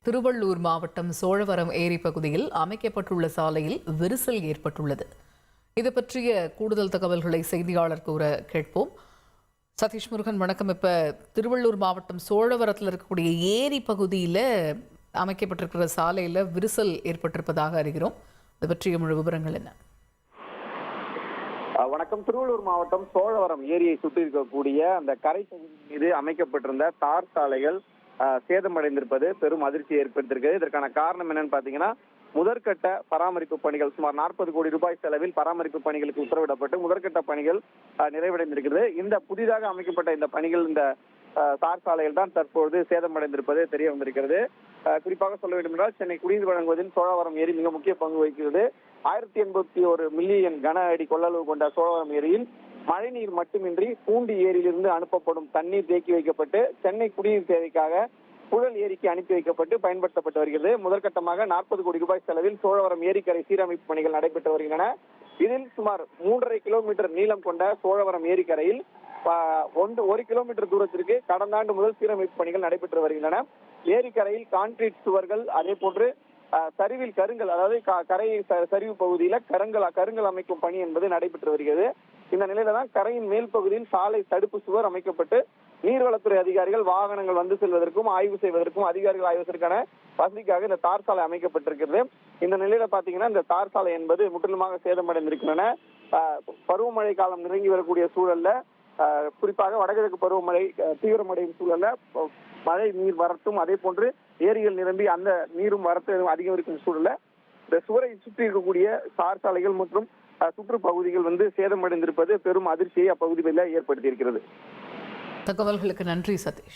திருவள்ளூர் மாவட்டம் சோழவரம் ஏரி பகுதியில் அமைக்கப்பட்டுள்ள சாலையில் விரிசல் ஏற்பட்டுள்ளது. இது பற்றிய கூடுதல் தகவல்களை செய்தியாளர் கூற கேட்போம். சதீஷ் முருகன், வணக்கம். இப்ப திருவள்ளூர் மாவட்டம் சோழவரத்தில் இருக்கக்கூடிய ஏரி பகுதியில் அமைக்கப்பட்டிருக்கிற சாலையில் விரிசல் ஏற்பட்டிருப்பதாக அறிகிறோம். இது பற்றிய முழு விவரங்கள் என்ன? வணக்கம். திருவள்ளூர் மாவட்டம் சோழவரம் ஏரியை சுற்றி இருக்கக்கூடிய அந்த கரை பகுதி மீது அமைக்கப்பட்டிருந்த தார் சாலைகள் சேதமடைந்திருப்பது பெரும் அதிர்ச்சி ஏற்படுத்தியிருக்கிறது. இதற்கான காரணம் என்னன்னு பாத்தீங்கன்னா, முதற்கட்ட பராமரிப்பு பணிகள் சுமார் 40 கோடி ரூபாய் செலவில் பராமரிப்பு பணிகளுக்கு உத்தரவிடப்பட்டு முதற்கட்ட பணிகள் நிறைவடைந்திருக்கிறது. இந்த புதிதாக அமைக்கப்பட்ட இந்த பணிகள், இந்த தார் சாலைகள் தான் தற்போது சேதமடைந்திருப்பது தெரிய வந்திருக்கிறது. குறிப்பாக சொல்ல வேண்டும் என்றால், சென்னை குடிநீர் வழங்குவதில் சோழவரம் ஏரி மிக முக்கிய பங்கு வகிக்கிறது. 1081 மில்லியன் கன அடி கொள்ளளவு கொண்ட சோழவரம் ஏரியில் மழைநீர் மட்டுமின்றி பூண்டி ஏரியிலிருந்து அனுப்பப்படும் தண்ணீர் தேக்கி வைக்கப்பட்டு சென்னை குடிநீர் தேவைக்காக புழல் ஏரிக்கு அனுப்பி வைக்கப்பட்டு பயன்படுத்தப்பட்டு வருகிறது. முதற்கட்டமாக 40 கோடி ரூபாய் செலவில் சோழவரம் ஏரிக்கரை சீரமைப்பு பணிகள் நடைபெற்று வருகின்றன. இதில் சுமார் 3.5 கிலோமீட்டர் நீளம் கொண்ட சோழவரம் ஏரிக்கரையில் 1 கிலோமீட்டர் தூரத்திற்கு கடந்த ஆண்டு முதல் சீரமைப்பு பணிகள் நடைபெற்று வருகின்றன. ஏரிக்கரையில் கான்கிரீட் சுவர்கள், அதே போன்று சரிவில் கருங்கல், அதாவது கரை சரிவு பகுதியில கருங்கல் அமைக்கும் பணி என்பது நடைபெற்று வருகிறது. இந்த நிலையில தான் கரையின் மேல் பகுதியில் சாலை தடுப்பு சுவர் அமைக்கப்பட்டு நீர்வளத்துறை அதிகாரிகள் வாகனங்கள் வந்து செல்வதற்கும் ஆய்வு செய்வதற்கும் அதிகாரிகள் ஆய்வு செய்வதற்கான வசதிக்காக இந்த தார் சாலை அமைக்கப்பட்டிருக்கிறது. இந்த நிலையில பாத்தீங்கன்னா, இந்த தார் சாலை என்பது முற்றிலுமாக சேதமடைந்திருக்கின்றன. பருவமழை காலம் நெருங்கி வரக்கூடிய சூழல்ல, குறிப்பாக வடகிழக்கு பருவமழை தீவிரமடையும் சூழல்ல மழை நீர் வரட்டும், அதே போன்று ஏரிகள் நிரம்பி அந்த நீரும் வரத்து அதிகம் இருக்கும் சூழல்ல இந்த சுவரை சுற்றி இருக்கக்கூடிய தார் சாலைகள் மற்றும் சுற்றுப்பகுதிகள் சேதமடைந்திருப்பது பெரும் அதிர்ச்சியை அப்பகுதியில் ஏற்படுத்தி இருக்கிறது. தகவல்களுக்கு நன்றி சதீஷ்.